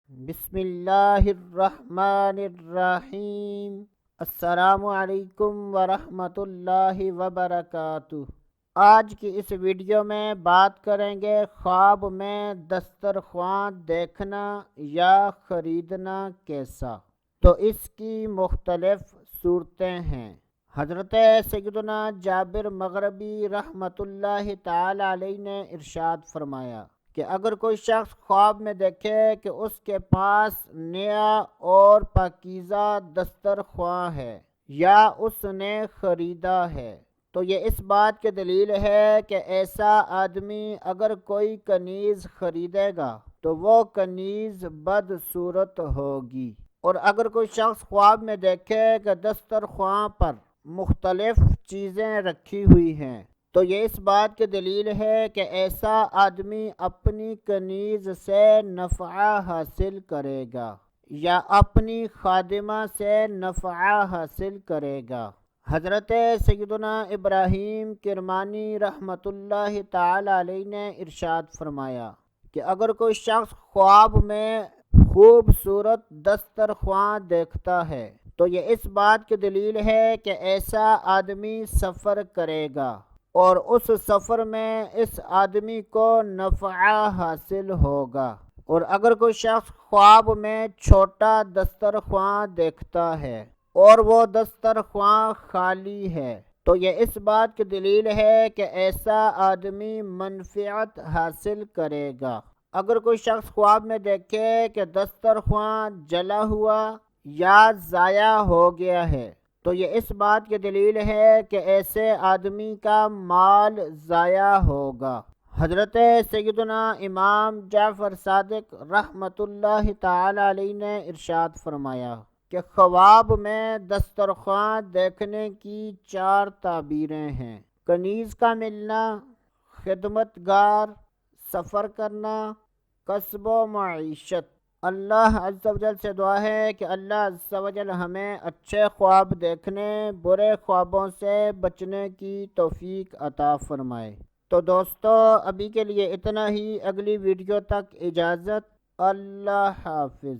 بسم اللہ الرحمن الرحیم۔ السلام علیکم ورحمۃ اللہ وبرکاتہ۔ آج کی اس ویڈیو میں بات کریں گے خواب میں دسترخوان دیکھنا یا خریدنا کیسا۔ تو اس کی مختلف صورتیں ہیں۔ حضرت سیدنا جابر مغربی رحمۃ اللہ تعالی علیہ نے ارشاد فرمایا کہ اگر کوئی شخص خواب میں دیکھے کہ اس کے پاس نیا اور پاکیزہ دسترخوان ہے یا اس نے خریدا ہے تو یہ اس بات کی دلیل ہے کہ ایسا آدمی اگر کوئی کنیز خریدے گا تو وہ کنیز بدصورت ہوگی۔ اور اگر کوئی شخص خواب میں دیکھے کہ دسترخوان پر مختلف چیزیں رکھی ہوئی ہیں تو یہ اس بات کی دلیل ہے کہ ایسا آدمی اپنی کنیز سے نفع حاصل کرے گا یا اپنی خادمہ سے نفع حاصل کرے گا۔ حضرت سیدنا ابراہیم کرمانی رحمۃ اللہ تعالی علیہ نے ارشاد فرمایا کہ اگر کوئی شخص خواب میں خوبصورت دسترخوان دیکھتا ہے تو یہ اس بات کی دلیل ہے کہ ایسا آدمی سفر کرے گا اور اس سفر میں اس آدمی کو نفع حاصل ہوگا۔ اور اگر کوئی شخص خواب میں چھوٹا دسترخوان دیکھتا ہے اور وہ دسترخوان خالی ہے تو یہ اس بات کی دلیل ہے کہ ایسا آدمی منفعت حاصل کرے گا۔ اگر کوئی شخص خواب میں دیکھے کہ دسترخوان جلا ہوا یا ضائع ہو گیا ہے تو یہ اس بات کی دلیل ہے کہ ایسے آدمی کا مال ضائع ہوگا۔ حضرت سیدنا امام جعفر صادق رحمۃ اللہ تعالی علیہ نے ارشاد فرمایا کہ خواب میں دسترخوان دیکھنے کی 4 تعبیریں ہیں: کنیز کا ملنا، خدمت گار، سفر کرنا، کسب و معیشت۔ اللہ عز و جل سے دعا ہے کہ اللہ عز و جل ہمیں اچھے خواب دیکھنے، برے خوابوں سے بچنے کی توفیق عطا فرمائے۔ تو دوستو ابھی کے لیے اتنا ہی، اگلی ویڈیو تک اجازت، اللہ حافظ۔